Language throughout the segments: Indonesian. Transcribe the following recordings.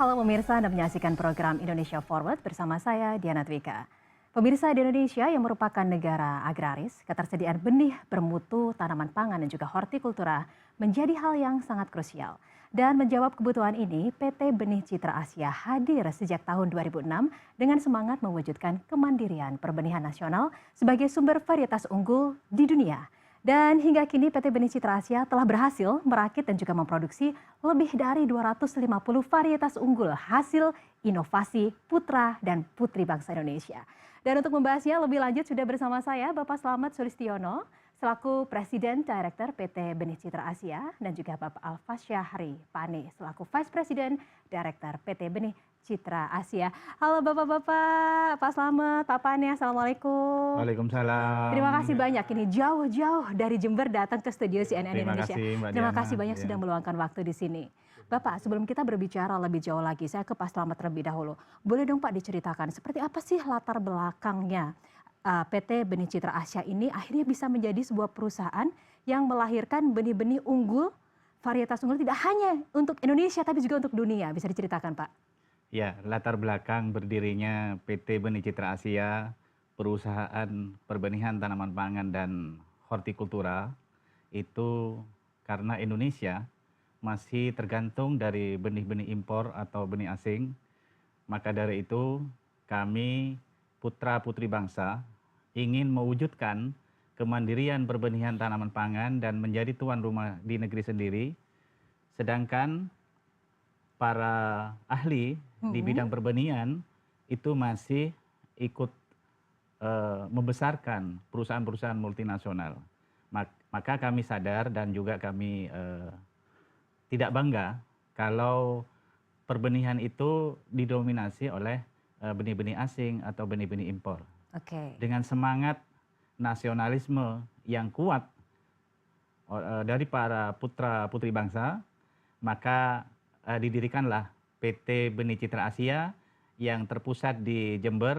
Halo pemirsa, Anda menyaksikan program Indonesia Forward bersama saya Diana Twika. Pemirsa, di Indonesia yang merupakan negara agraris, ketersediaan benih bermutu, tanaman pangan dan juga hortikultura menjadi hal yang sangat krusial. Dan menjawab kebutuhan ini, PT Benih Citra Asia hadir sejak tahun 2006 dengan semangat mewujudkan kemandirian perbenihan nasional sebagai sumber varietas unggul di dunia. Dan hingga kini PT Benih Citra Asia telah berhasil merakit dan juga memproduksi lebih dari 250 varietas unggul hasil inovasi putra dan putri bangsa Indonesia. Dan untuk membahasnya lebih lanjut sudah bersama saya Bapak Slamet Sulistiono selaku Presiden Director PT Benih Citra Asia dan juga Bapak Alfasyahri Pane selaku Vice President Director PT Benih Citra Asia. Halo Bapak-bapak, Pak Slamet, Pak Pane, Assalamualaikum. Waalaikumsalam. Terima kasih banyak ini jauh-jauh dari Jember datang ke studio CNN Indonesia. Terima kasih banyak sudah meluangkan waktu di sini. Bapak, sebelum kita berbicara lebih jauh lagi, saya ke Pak Slamet terlebih dahulu. Boleh dong Pak diceritakan seperti apa sih latar belakangnya PT Benih Citra Asia ini akhirnya bisa menjadi sebuah perusahaan yang melahirkan benih-benih unggul, varietas unggul tidak hanya untuk Indonesia tapi juga untuk dunia. Bisa diceritakan Pak? Ya, latar belakang berdirinya PT Benih Citra Asia, perusahaan perbenihan tanaman pangan dan hortikultura, itu karena Indonesia masih tergantung dari benih-benih impor atau benih asing. Maka dari itu kami putra-putri bangsa ingin mewujudkan kemandirian perbenihan tanaman pangan dan menjadi tuan rumah di negeri sendiri. Sedangkan para ahli di bidang perbenihan itu masih ikut membesarkan perusahaan-perusahaan multinasional. Maka kami sadar dan juga kami tidak bangga kalau perbenihan itu didominasi oleh benih-benih asing atau benih-benih impor. Dengan semangat nasionalisme yang kuat dari para putra-putri bangsa, maka didirikanlah PT Benih Citra Asia yang terpusat di Jember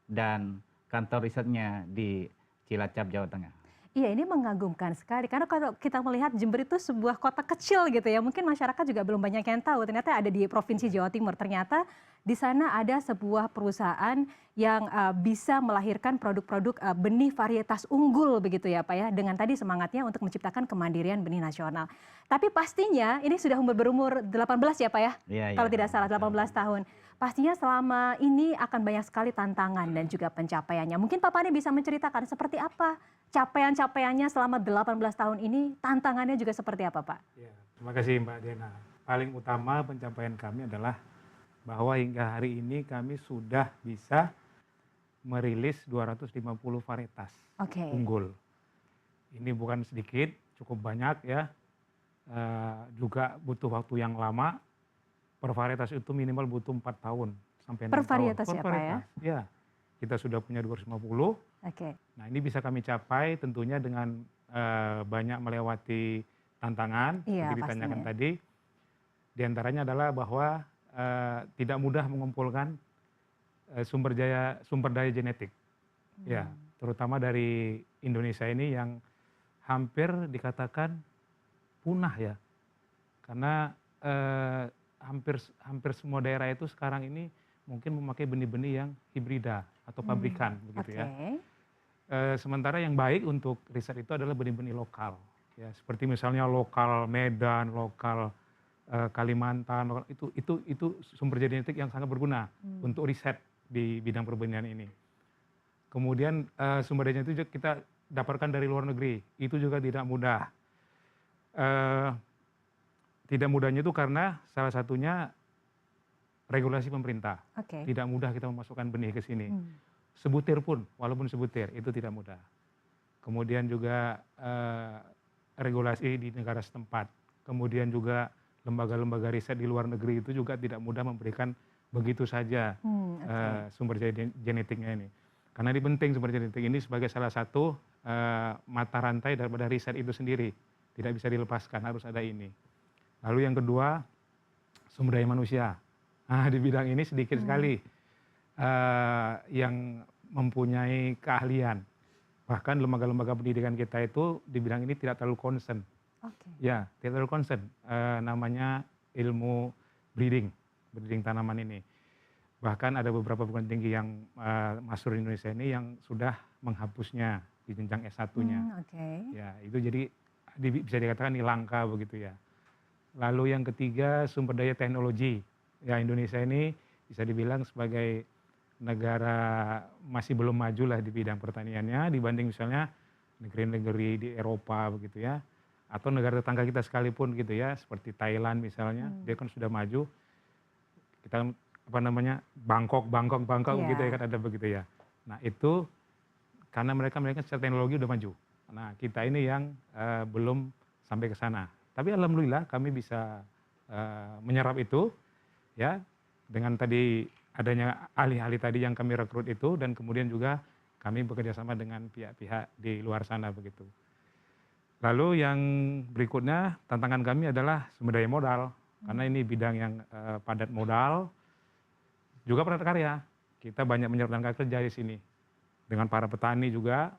dan kantor risetnya di Cilacap, Jawa Tengah. Iya, ini mengagumkan sekali karena kalau kita melihat Jember itu sebuah kota kecil gitu ya, mungkin masyarakat juga belum banyak yang tahu ternyata ada di Provinsi Jawa Timur. Ternyata di sana ada sebuah perusahaan yang bisa melahirkan produk-produk benih varietas unggul begitu ya Pak ya, dengan tadi semangatnya untuk menciptakan kemandirian benih nasional. Tapi pastinya ini sudah berumur 18 ya Pak ya, kalau tidak salah 18 tahun. Pastinya selama ini akan banyak sekali tantangan dan juga pencapaiannya. Mungkin Pak Pane bisa menceritakan seperti apa capaian-capaiannya selama 18 tahun ini, tantangannya juga seperti apa Pak? Ya, terima kasih Mbak Diana. Paling utama pencapaian kami adalah bahwa hingga hari ini kami sudah bisa merilis 250 varietas unggul. Ini bukan sedikit, cukup banyak ya. Juga butuh waktu yang lama. Per varietas itu minimal butuh 4 tahun sampai 6 tahun. Per varietas ya Pak ya? Ya, kita sudah punya 250. Nah ini bisa kami capai tentunya dengan banyak melewati tantangan seperti ditanyakan tadi. Di antaranya adalah bahwa tidak mudah mengumpulkan sumber daya genetik. Ya, terutama dari Indonesia ini yang hampir dikatakan punah ya. Karena hampir semua daerah itu sekarang ini mungkin memakai benih-benih yang hibrida atau pabrikan begitu ya. Sementara yang baik untuk riset itu adalah benih-benih lokal ya, seperti misalnya lokal Medan, lokal Kalimantan, itu sumber genetik yang sangat berguna untuk riset di bidang perbenihan ini. Kemudian sumber daya itu juga kita dapatkan dari luar negeri, itu juga tidak mudah. Tidak mudahnya itu karena salah satunya regulasi pemerintah. Tidak mudah kita memasukkan benih ke sini. Sebutir pun, walaupun sebutir, itu tidak mudah. Kemudian juga regulasi di negara setempat. Kemudian juga lembaga-lembaga riset di luar negeri itu juga tidak mudah memberikan begitu saja sumber genetiknya ini. Karena ini penting sumber genetik ini sebagai salah satu mata rantai daripada riset itu sendiri. Tidak bisa dilepaskan, harus ada ini. Lalu yang kedua, sumber daya manusia. Nah, di bidang ini sedikit sekali yang mempunyai keahlian. Bahkan lembaga-lembaga pendidikan kita itu di bidang ini tidak terlalu concern. Ya, tidak terlalu concern. Namanya ilmu breeding. breeding tanaman ini. Bahkan ada beberapa perguruan tinggi yang masyhur di Indonesia ini yang sudah menghapusnya di jenjang S1-nya. Ya, itu jadi bisa dikatakan ini langka begitu ya. Lalu yang ketiga, sumber daya teknologi. Ya, Indonesia ini bisa dibilang sebagai negara masih belum maju lah di bidang pertaniannya dibanding misalnya negeri-negeri di Eropa begitu ya. Atau negara tetangga kita sekalipun gitu ya, seperti Thailand misalnya, dia kan sudah maju. Kita Bangkok gitu ya kan ada begitu ya. Nah, itu karena mereka secara teknologi udah maju. Nah, kita ini yang belum sampai ke sana. Tapi alhamdulillah kami bisa menyerap itu ya dengan tadi adanya ahli-ahli tadi yang kami rekrut itu, dan kemudian juga kami bekerja sama dengan pihak-pihak di luar sana begitu. Lalu yang berikutnya tantangan kami adalah sumber daya modal, karena ini bidang yang padat modal, juga padat karya. Kita banyak menyerap tenaga kerja di sini dengan para petani juga.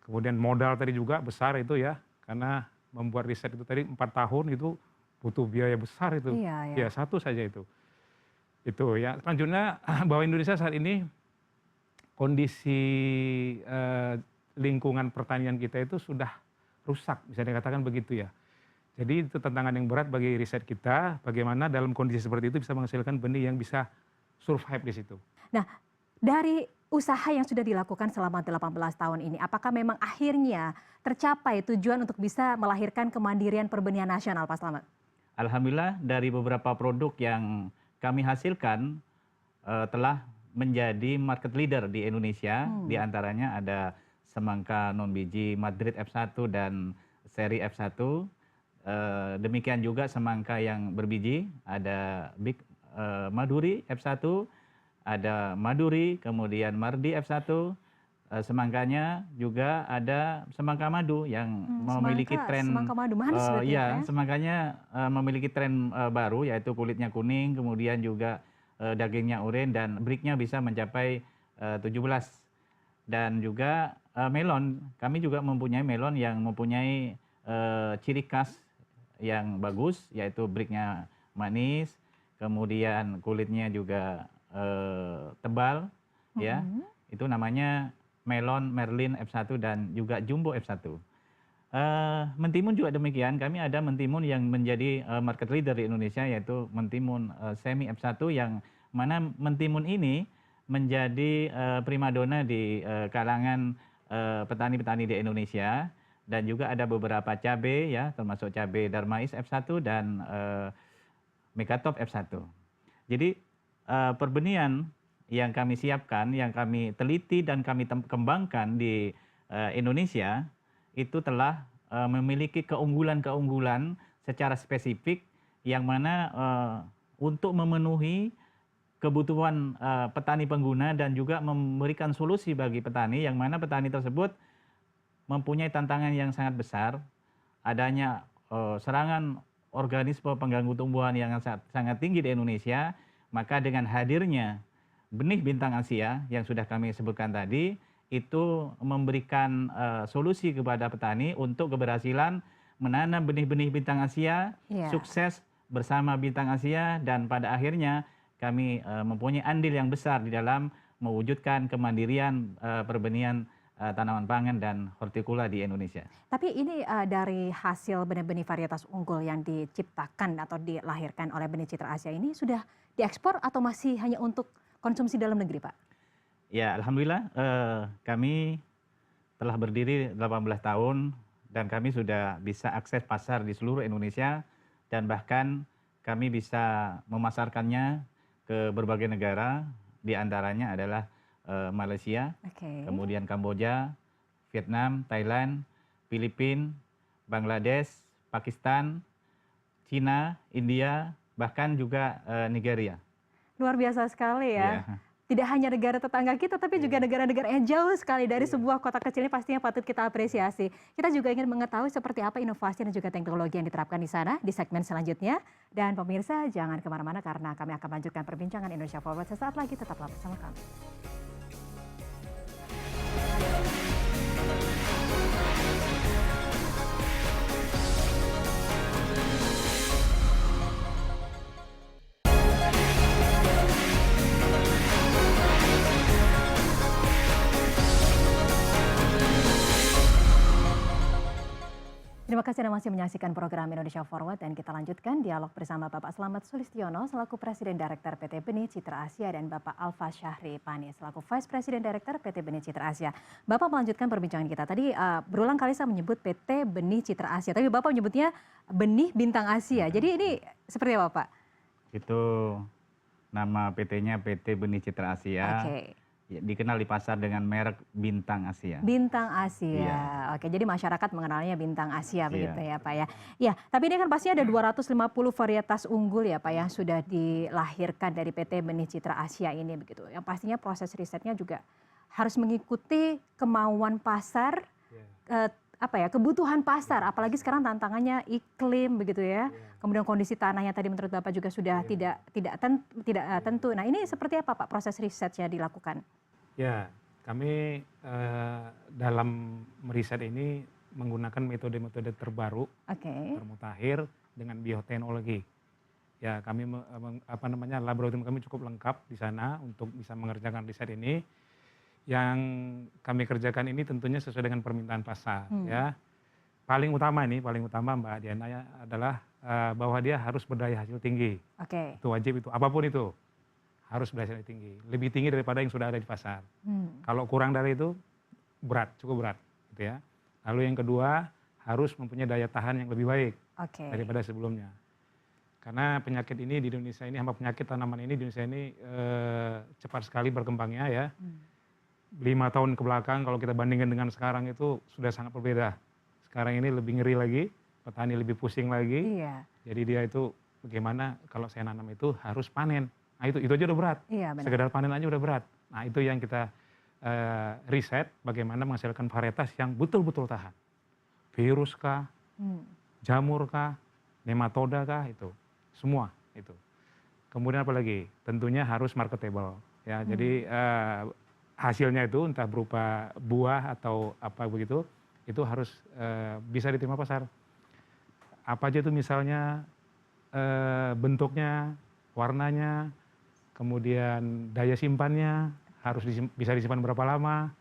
Kemudian modal tadi juga besar itu ya, karena membuat riset itu tadi 4 tahun itu butuh biaya besar itu. Ya, satu saja itu. Itu ya. Selanjutnya bahwa Indonesia saat ini kondisi lingkungan pertanian kita itu sudah rusak, bisa dikatakan begitu ya. Jadi itu tantangan yang berat bagi riset kita, bagaimana dalam kondisi seperti itu bisa menghasilkan benih yang bisa survive di situ. Nah, dari usaha yang sudah dilakukan selama 18 tahun ini, apakah memang akhirnya tercapai tujuan untuk bisa melahirkan kemandirian perbenihan nasional, Pak Slamet? Alhamdulillah dari beberapa produk yang kami hasilkan telah menjadi market leader di Indonesia. Di antaranya ada semangka non biji Madrid F1 dan seri F1. Demikian juga semangka yang berbiji, ada Big Maduri F1, ada Maduri, kemudian Mardi F1. Semangkanya juga ada semangka madu yang memiliki tren semangka madu manis ya, semangkanya memiliki tren baru, yaitu kulitnya kuning, kemudian juga dagingnya oranye dan breaknya bisa mencapai 17. Dan juga melon, kami juga mempunyai melon yang mempunyai ciri khas yang bagus, yaitu breaknya manis, kemudian kulitnya juga tebal, ya. Itu namanya melon Merlin F1 dan juga Jumbo F1. Mentimun juga demikian, kami ada mentimun yang menjadi market leader di Indonesia, yaitu mentimun semi F1, yang mana mentimun ini menjadi primadona di kalangan petani-petani di Indonesia. Dan juga ada beberapa cabai ya, termasuk cabai Darmais F1 dan Megatop F1. Jadi perbenihan yang kami siapkan, yang kami teliti dan kami kembangkan di Indonesia itu telah memiliki keunggulan-keunggulan secara spesifik yang mana untuk memenuhi kebutuhan petani pengguna dan juga memberikan solusi bagi petani, yang mana petani tersebut mempunyai tantangan yang sangat besar, adanya serangan organisme pengganggu tumbuhan yang sangat tinggi di Indonesia. Maka dengan hadirnya benih bintang Asia yang sudah kami sebutkan tadi, itu memberikan solusi kepada petani untuk keberhasilan menanam benih-benih bintang Asia, sukses bersama bintang Asia, dan pada akhirnya kami mempunyai andil yang besar di dalam mewujudkan kemandirian perbenihan tanaman pangan dan hortikula di Indonesia. Tapi ini dari hasil benih-benih varietas unggul yang diciptakan atau dilahirkan oleh Benih Citra Asia ini sudah diekspor atau masih hanya untuk konsumsi dalam negeri, Pak? Ya, alhamdulillah kami telah berdiri 18 tahun dan kami sudah bisa akses pasar di seluruh Indonesia, dan bahkan kami bisa memasarkannya ke berbagai negara, di antaranya adalah Malaysia, kemudian Kamboja, Vietnam, Thailand, Filipina, Bangladesh, Pakistan, Cina, India, bahkan juga Nigeria. Luar biasa sekali ya. Tidak hanya negara tetangga kita, tapi juga negara-negara yang jauh sekali dari sebuah kota kecil ini pastinya patut kita apresiasi. Kita juga ingin mengetahui seperti apa inovasi dan juga teknologi yang diterapkan di sana di segmen selanjutnya. Dan pemirsa jangan kemana-mana karena kami akan melanjutkan perbincangan Indonesia Forward sesaat lagi, tetaplah bersama kami. kasih Anda masih menyaksikan program Indonesia Forward dan kita lanjutkan dialog bersama Bapak Slamet Sulistiono selaku Presiden Direktur PT Benih Citra Asia dan Bapak Alfa Syahri Pani selaku Vice President Director PT Benih Citra Asia. Bapak melanjutkan perbincangan kita. Tadi berulang kali saya menyebut PT Benih Citra Asia, tapi Bapak menyebutnya Benih Bintang Asia. Jadi ini seperti apa Pak? Itu nama PT-nya PT Benih Citra Asia. Oke. Dikenal di pasar dengan merek Bintang Asia. Bintang Asia, Iya. Oke. Jadi masyarakat mengenalnya Bintang Asia begitu Iya. ya Pak ya. Ya, tapi ini kan pasti ada 250 varietas unggul ya Pak yang sudah dilahirkan dari PT Benih Citra Asia ini begitu. Yang pastinya proses risetnya juga harus mengikuti kemauan pasar, kebutuhan pasar. Apalagi sekarang tantangannya iklim begitu ya. Kemudian kondisi tanahnya tadi menurut Bapak juga sudah tidak tentu. Nah ini seperti apa Pak proses risetnya dilakukan? Ya, kami dalam meriset ini menggunakan metode-metode terbaru, termutakhir dengan bioteknologi. Ya, kami laboratorium kami cukup lengkap di sana untuk bisa mengerjakan riset ini. Yang kami kerjakan ini tentunya sesuai dengan permintaan pasar. Ya, paling utama Mbak Diana ya adalah bahwa dia harus berdaya hasil tinggi. Itu wajib, itu apapun itu harus berdaya hasil tinggi, lebih tinggi daripada yang sudah ada di pasar. Kalau kurang dari itu cukup berat, gitu ya. Lalu yang kedua harus mempunyai daya tahan yang lebih baik daripada sebelumnya. Karena penyakit ini di Indonesia ini, hama penyakit tanaman ini di Indonesia ini cepat sekali berkembangnya ya. 5 tahun ke belakang kalau kita bandingkan dengan sekarang itu sudah sangat berbeda. Sekarang ini lebih ngeri lagi, petani lebih pusing lagi. Iya. Jadi dia itu bagaimana kalau saya nanam itu harus panen. Nah itu aja udah berat. Iya, benar. Sekedar panen aja udah berat. Nah itu yang kita riset bagaimana menghasilkan varietas yang betul-betul tahan. Virus kah, jamur kah, nematoda kah, itu semua itu. Kemudian apa lagi? Tentunya harus marketable. Ya, jadi hasilnya itu entah berupa buah atau apa begitu, itu harus bisa diterima pasar. Apa aja itu misalnya bentuknya, warnanya, kemudian daya simpannya, harus bisa disimpan berapa lama,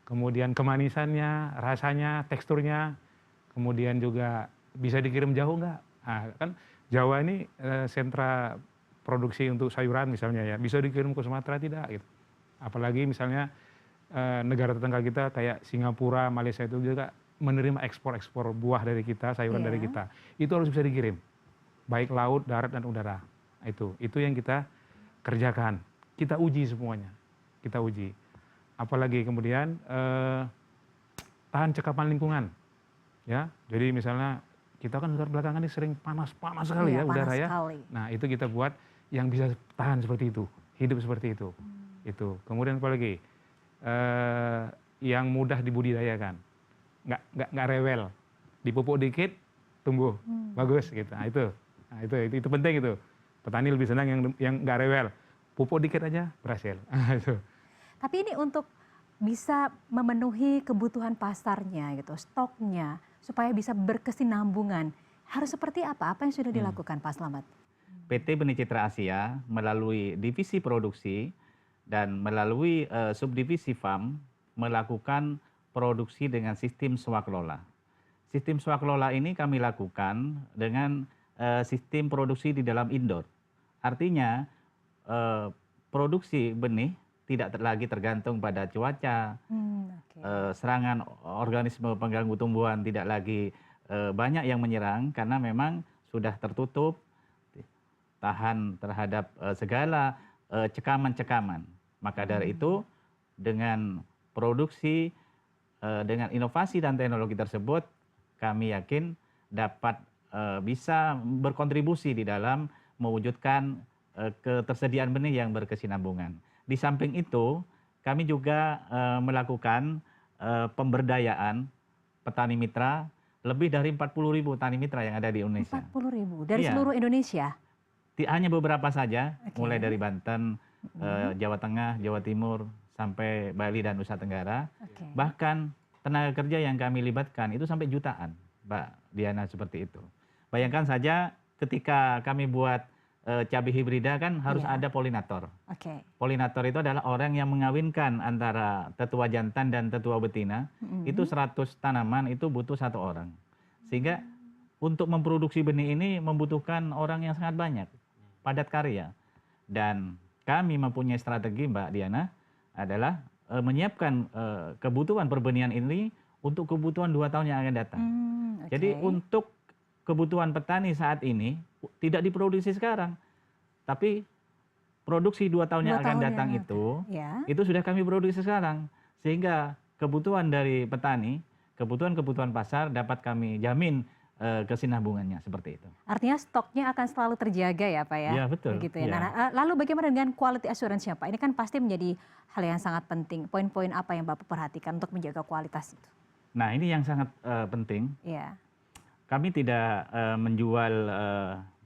kemudian kemanisannya, rasanya, teksturnya, kemudian juga bisa dikirim jauh nggak? Nah, kan Jawa ini sentra produksi untuk sayuran misalnya ya, bisa dikirim ke Sumatera tidak gitu. Apalagi misalnya negara tetangga kita kayak Singapura, Malaysia itu juga menerima ekspor buah dari kita, sayuran dari kita. Itu harus bisa dikirim, baik laut, darat, dan udara. Itu yang kita kerjakan. Kita uji semuanya, kita uji. Apalagi kemudian tahan cekapan lingkungan. Ya, jadi misalnya kita kan belakangan ini sering panas sekali ya udara ya. Nah itu kita buat yang bisa tahan seperti itu, hidup seperti itu. Itu. Kemudian apalagi yang mudah dibudidayakan, nggak rewel, dipupuk dikit tumbuh bagus gitu. Nah itu penting itu. Petani lebih senang yang nggak rewel, pupuk dikit aja berhasil. Itu. Tapi ini untuk bisa memenuhi kebutuhan pasarnya gitu, stoknya, supaya bisa berkesinambungan. Harus seperti apa? Apa yang sudah dilakukan Pak Slamet? PT Benih Citra Asia melalui divisi produksi dan melalui subdivisi farm melakukan produksi dengan sistem swaklola. Sistem swaklola ini kami lakukan dengan sistem produksi di dalam indoor. Artinya produksi benih tidak lagi tergantung pada cuaca, serangan organisme pengganggu tumbuhan tidak lagi banyak yang menyerang karena memang sudah tertutup, tahan terhadap segala cekaman-cekaman. Maka dari itu dengan produksi, dengan inovasi dan teknologi tersebut kami yakin dapat bisa berkontribusi di dalam mewujudkan ketersediaan benih yang berkesinambungan. Di samping itu, kami juga melakukan pemberdayaan petani mitra, lebih dari 40.000 petani mitra yang ada di Indonesia. 40.000 dari seluruh Indonesia? Hanya beberapa saja, mulai dari Banten, Jawa Tengah, Jawa Timur, sampai Bali dan Nusa Tenggara. Bahkan tenaga kerja yang kami libatkan itu sampai jutaan, Mbak Diana, seperti itu. Bayangkan saja ketika kami buat cabai hibrida kan harus ada polinator. Polinator itu adalah orang yang mengawinkan antara tetua jantan dan tetua betina. Itu 100 tanaman itu butuh 1 orang. Sehingga untuk memproduksi benih ini membutuhkan orang yang sangat banyak, padat karya. Dan kami mempunyai strategi, Mbak Diana, adalah menyiapkan kebutuhan perbenihan ini untuk kebutuhan 2 tahun yang akan datang. Jadi untuk kebutuhan petani saat ini tidak diproduksi sekarang, tapi produksi 2 tahun yang akan datang itu sudah kami produksi sekarang. Sehingga kebutuhan dari petani, kebutuhan pasar dapat kami jamin kesinambungannya seperti itu. Artinya stoknya akan selalu terjaga ya Pak ya? Iya betul. Begitu ya. Nah, lalu bagaimana dengan quality assurance-nya Pak? Ini kan pasti menjadi hal yang sangat penting. Poin-poin apa yang Bapak perhatikan untuk menjaga kualitas itu? Nah ini yang sangat penting. Iya. Kami tidak menjual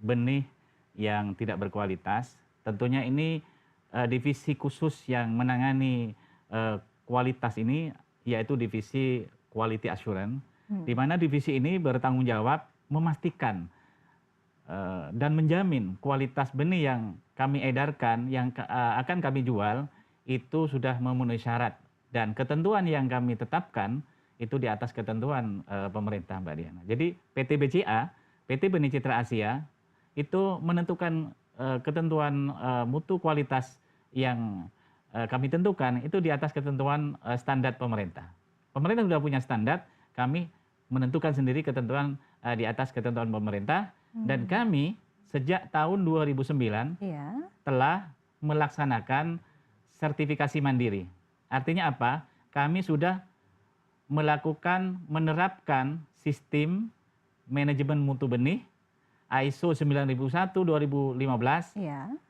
benih yang tidak berkualitas. Tentunya ini divisi khusus yang menangani kualitas ini, yaitu divisi quality assurance. Di mana divisi ini bertanggung jawab memastikan dan menjamin kualitas benih yang kami edarkan, yang akan kami jual, itu sudah memenuhi syarat. Dan ketentuan yang kami tetapkan, itu di atas ketentuan pemerintah, Mbak Diana. Jadi PT BCA, PT Benih Citra Asia, itu menentukan ketentuan mutu kualitas yang kami tentukan, itu di atas ketentuan standar pemerintah. Pemerintah sudah punya standar, kami menentukan sendiri ketentuan di atas ketentuan pemerintah, dan kami sejak tahun 2009 telah melaksanakan sertifikasi mandiri. Artinya apa? Kami sudah menerapkan sistem manajemen mutu benih ISO 9001-2015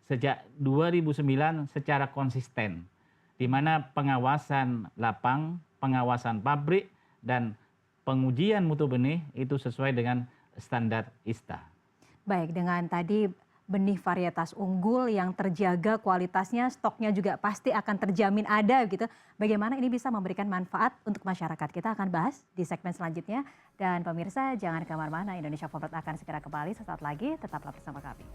sejak 2009 secara konsisten, di mana pengawasan lapang, pengawasan pabrik, dan pengujian mutu benih itu sesuai dengan standar ISTA. Baik, dengan tadi benih varietas unggul yang terjaga kualitasnya, stoknya juga pasti akan terjamin ada gitu. Bagaimana ini bisa memberikan manfaat untuk masyarakat? Kita akan bahas di segmen selanjutnya. Dan pemirsa jangan kemana-mana, Indonesia Forward akan segera kembali sesaat lagi. Tetaplah bersama kami.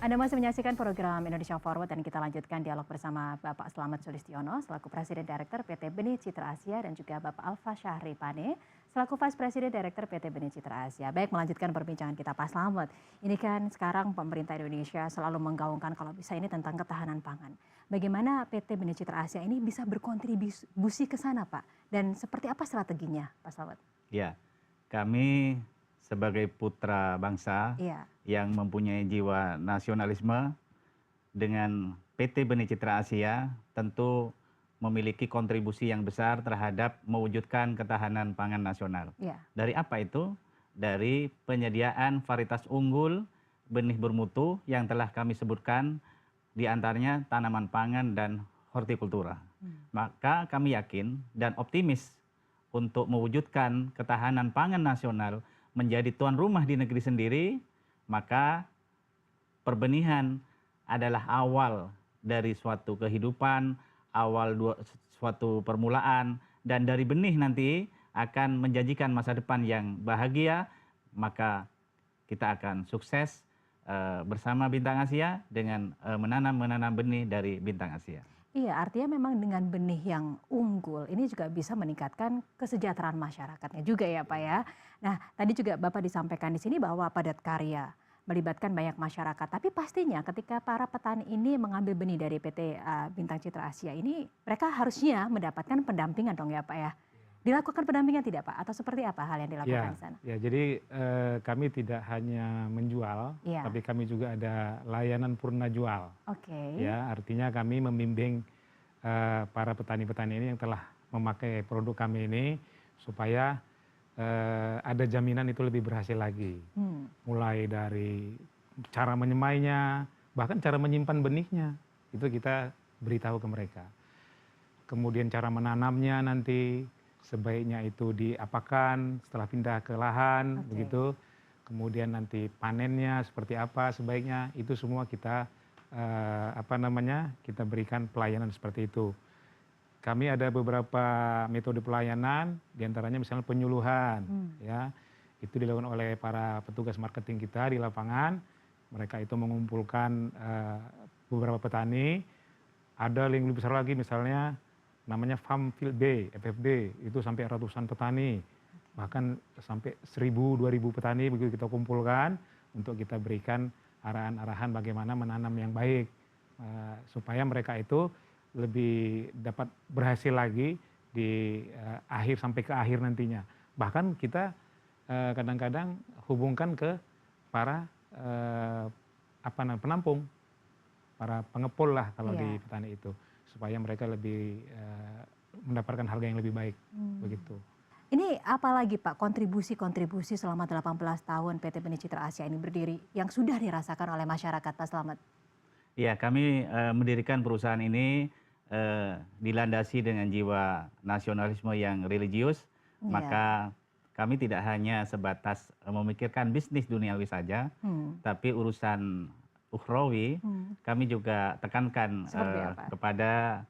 Anda masih menyaksikan program Indonesia Forward dan kita lanjutkan dialog bersama Bapak Slamet Sulistiono selaku Presiden Direktur PT Benih Citra Asia dan juga Bapak Alfa Syahri Pane selaku Vice President Direktur PT Benih Citra Asia. Baik, melanjutkan perbincangan kita Pak Slamet. Ini kan sekarang pemerintah Indonesia selalu menggaungkan kalau bisa ini tentang ketahanan pangan. Bagaimana PT Benih Citra Asia ini bisa berkontribusi ke sana Pak? Dan seperti apa strateginya Pak Slamet? Ya, kami sebagai putra bangsa yang mempunyai jiwa nasionalisme, dengan PT Benih Citra Asia tentu memiliki kontribusi yang besar terhadap mewujudkan ketahanan pangan nasional. Dari apa itu? Dari penyediaan varietas unggul, benih bermutu yang telah kami sebutkan, di antaranya tanaman pangan dan hortikultura. Maka kami yakin dan optimis untuk mewujudkan ketahanan pangan nasional menjadi tuan rumah di negeri sendiri, maka perbenihan adalah awal dari suatu kehidupan, awal suatu permulaan, dan dari benih nanti akan menjanjikan masa depan yang bahagia, maka kita akan sukses bersama Bintang Asia dengan menanam benih dari Bintang Asia. Iya, artinya memang dengan benih yang unggul ini juga bisa meningkatkan kesejahteraan masyarakatnya juga ya Pak ya. Nah, tadi juga Bapak disampaikan di sini bahwa padat karya melibatkan banyak masyarakat. Tapi pastinya ketika para petani ini mengambil benih dari PT Bintang Citra Asia ini, mereka harusnya mendapatkan pendampingan dong ya Pak ya. Dilakukan pendampingan tidak Pak? Atau seperti apa hal yang dilakukan di sana? Ya, jadi kami tidak hanya menjual, tapi kami juga ada layanan purna jual. Ya, artinya kami membimbing para petani-petani ini yang telah memakai produk kami ini supaya ada jaminan itu lebih berhasil lagi. Mulai dari cara menyemainya, bahkan cara menyimpan benihnya, itu kita beritahu ke mereka. Kemudian cara menanamnya nanti, sebaiknya itu diapakan setelah pindah ke lahan, begitu. Kemudian nanti panennya seperti apa sebaiknya, itu semua kita kita berikan pelayanan seperti itu. kami ada beberapa metode pelayanan, diantaranya misalnya penyuluhan, ya itu dilakukan oleh para petugas marketing kita di lapangan. Mereka itu mengumpulkan beberapa petani. Ada yang lebih besar lagi, misalnya namanya Farm Field Day, FFD, itu sampai ratusan petani, bahkan sampai 1.000-2.000 petani begitu kita kumpulkan untuk kita berikan arahan-arahan bagaimana menanam yang baik, supaya mereka itu lebih dapat berhasil lagi di akhir sampai ke akhir nantinya. Bahkan kita kadang-kadang hubungkan ke para penampung, para pengepul lah kalau di petani itu, supaya mereka lebih mendapatkan harga yang lebih baik, begitu. Ini apalagi Pak kontribusi-kontribusi selama 18 tahun PT Benih Citra Asia ini berdiri yang sudah dirasakan oleh masyarakat, Pak Slamet? Ya, kami mendirikan perusahaan ini dilandasi dengan jiwa nasionalisme yang religius, maka kami tidak hanya sebatas memikirkan bisnis duniawi saja, tapi urusan ukhrawi kami juga tekankan kepada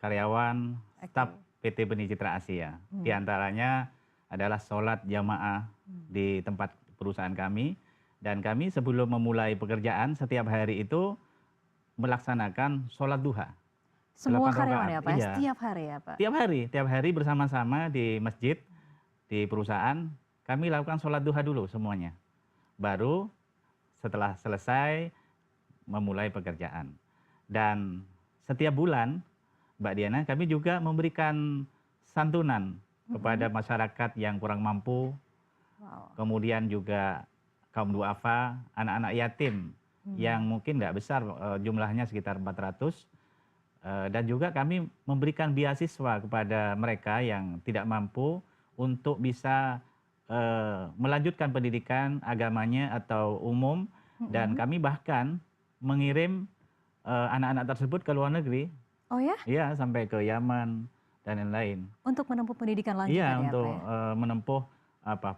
karyawan, staf PT Benih Citra Asia. Di antaranya adalah sholat jamaah di tempat perusahaan kami, dan kami sebelum memulai pekerjaan setiap hari itu melaksanakan sholat duha. Semua karyawan ya Pak? Iya. Setiap hari ya Pak? Tiap hari bersama-sama di masjid, di perusahaan, kami lakukan sholat duha dulu semuanya. Baru setelah selesai memulai pekerjaan. Dan setiap bulan, Mbak Diana, kami juga memberikan santunan kepada masyarakat yang kurang mampu, kemudian juga kaum duafa, anak-anak yatim yang mungkin nggak besar, jumlahnya sekitar 400, dan juga kami memberikan beasiswa kepada mereka yang tidak mampu untuk bisa melanjutkan pendidikan agamanya atau umum, dan kami bahkan mengirim anak-anak tersebut ke luar negeri. Oh ya? Iya, sampai ke Yaman dan lain-lain. Untuk menempuh pendidikan lanjut. Iya, untuk menempuh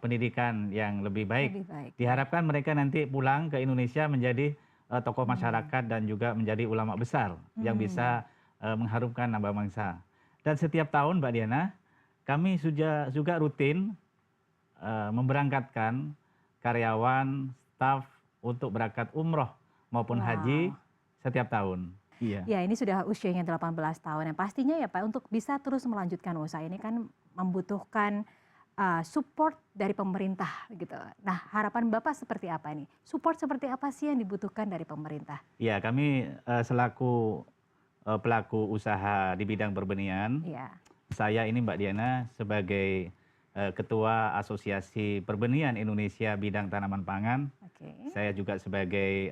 pendidikan yang lebih baik. Diharapkan mereka nanti pulang ke Indonesia menjadi tokoh masyarakat dan juga menjadi ulama besar yang bisa mengharumkan nama bangsa. Dan setiap tahun, Mbak Diana, kami juga rutin memberangkatkan karyawan, staf untuk berangkat umroh maupun haji setiap tahun. Iya. Ya, ini sudah usianya 18 tahun. Yang pastinya ya Pak, untuk bisa terus melanjutkan usaha ini kan membutuhkan support dari pemerintah gitu. Nah, harapan Bapak seperti apa nih? Support seperti apa sih yang dibutuhkan dari pemerintah? Ya, kami selaku pelaku usaha di bidang perbenihan, saya ini Mbak Diana sebagai Ketua Asosiasi Perbenihan Indonesia Bidang Tanaman Pangan, saya juga sebagai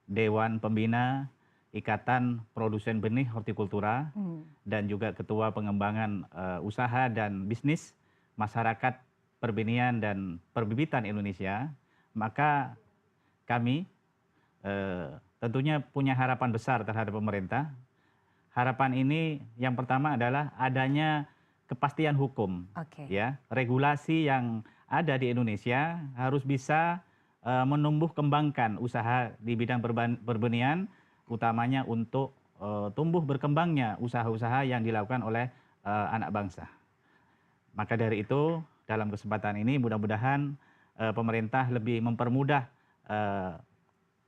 Dewan Pembina Ikatan Produsen Benih Hortikultura, dan juga Ketua Pengembangan Usaha dan Bisnis Masyarakat Perbenihan dan Perbibitan Indonesia, maka kami tentunya punya harapan besar terhadap pemerintah. Harapan ini yang pertama adalah adanya kepastian hukum, ya, regulasi yang ada di Indonesia harus bisa menumbuh kembangkan usaha di bidang perbenihan, utamanya untuk tumbuh berkembangnya usaha-usaha yang dilakukan oleh anak bangsa. Maka dari itu, dalam kesempatan ini mudah-mudahan pemerintah lebih mempermudah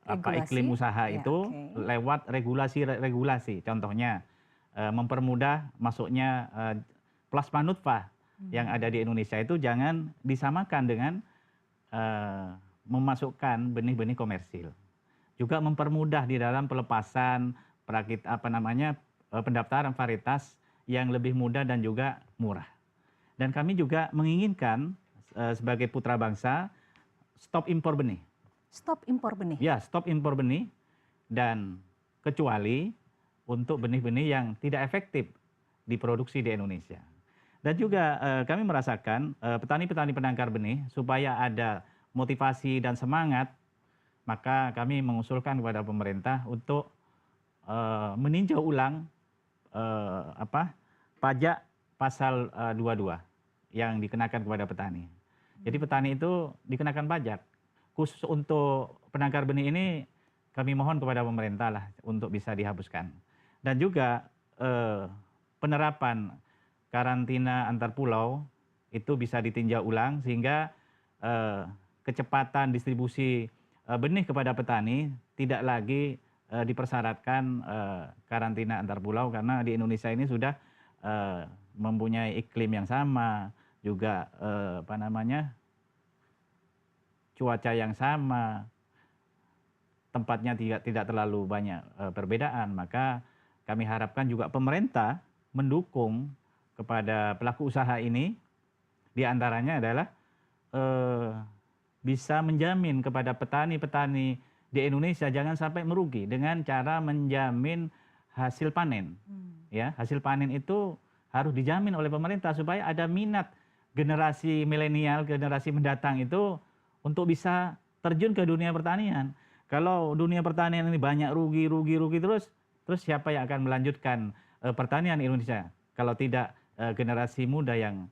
iklim usaha itu lewat regulasi-regulasi. Contohnya mempermudah masuknya plasma nutfah yang ada di Indonesia itu jangan disamakan dengan memasukkan benih-benih komersil. Juga mempermudah di dalam pelepasan pendaftaran varietas yang lebih mudah dan juga murah. Dan kami juga menginginkan sebagai putra bangsa stop impor benih. Stop impor benih? Ya, stop impor benih, dan kecuali untuk benih-benih yang tidak efektif diproduksi di Indonesia. Dan juga kami merasakan petani-petani penangkar benih supaya ada motivasi dan semangat, maka kami mengusulkan kepada pemerintah untuk meninjau ulang pajak pasal 22 yang dikenakan kepada petani. Jadi petani itu dikenakan pajak. Khusus untuk penangkar benih ini kami mohon kepada pemerintah lah untuk bisa dihapuskan. Dan juga penerapan karantina antar pulau itu bisa ditinjau ulang sehingga kecepatan distribusi benih kepada petani tidak lagi dipersyaratkan karantina antar pulau, karena di Indonesia ini sudah mempunyai iklim yang sama, juga cuaca yang sama, tempatnya tidak terlalu banyak perbedaan. Maka kami harapkan juga pemerintah mendukung kepada pelaku usaha ini, diantaranya adalah bisa menjamin kepada petani-petani di Indonesia jangan sampai merugi dengan cara menjamin hasil panen. Ya, hasil panen itu harus dijamin oleh pemerintah supaya ada minat generasi milenial, generasi mendatang itu untuk bisa terjun ke dunia pertanian. Kalau dunia pertanian ini banyak rugi terus siapa yang akan melanjutkan pertanian Indonesia kalau tidak generasi muda yang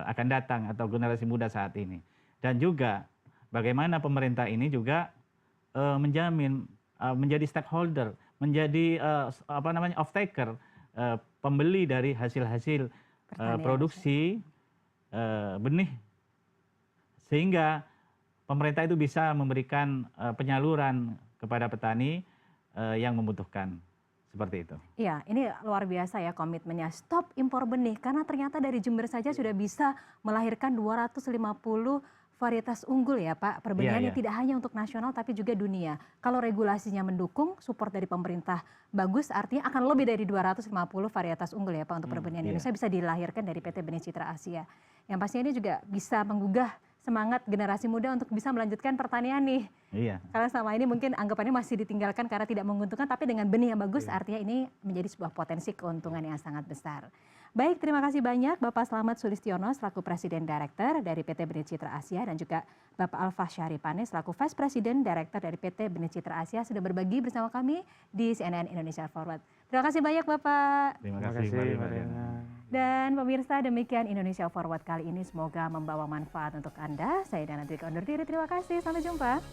akan datang atau generasi muda saat ini. Dan juga bagaimana pemerintah ini juga menjamin menjadi stakeholder, menjadi off-taker, pembeli dari hasil-hasil produksi benih, sehingga pemerintah itu bisa memberikan penyaluran kepada petani yang membutuhkan. Seperti itu. Iya, ini luar biasa ya komitmennya. Stop impor benih, karena ternyata dari Jember saja sudah bisa melahirkan 250 varietas unggul ya Pak. Perbenihannya tidak hanya untuk nasional tapi juga dunia. Kalau regulasinya mendukung, support dari pemerintah bagus, artinya akan lebih dari 250 varietas unggul ya Pak untuk perbenihan Indonesia bisa dilahirkan dari PT Benih Citra Asia. Yang pastinya ini juga bisa menggugah semangat generasi muda untuk bisa melanjutkan pertanian nih. Iya. Karena selama ini mungkin anggapannya masih ditinggalkan karena tidak menguntungkan, tapi dengan benih yang bagus artinya ini menjadi sebuah potensi keuntungan yang sangat besar. Baik, terima kasih banyak Bapak Slamet Sulistiono selaku Presiden Director dari PT Benih Citra Asia, dan juga Bapak Alfa Syaripane selaku Vice President Director dari PT Benih Citra Asia sudah berbagi bersama kami di CNN Indonesia Forward. Terima kasih banyak Bapak. Terima kasih Mariana. Dan pemirsa, demikian Indonesia Forward kali ini, semoga membawa manfaat untuk Anda. Saya Diana Dwiqa undur diri, terima kasih, sampai jumpa.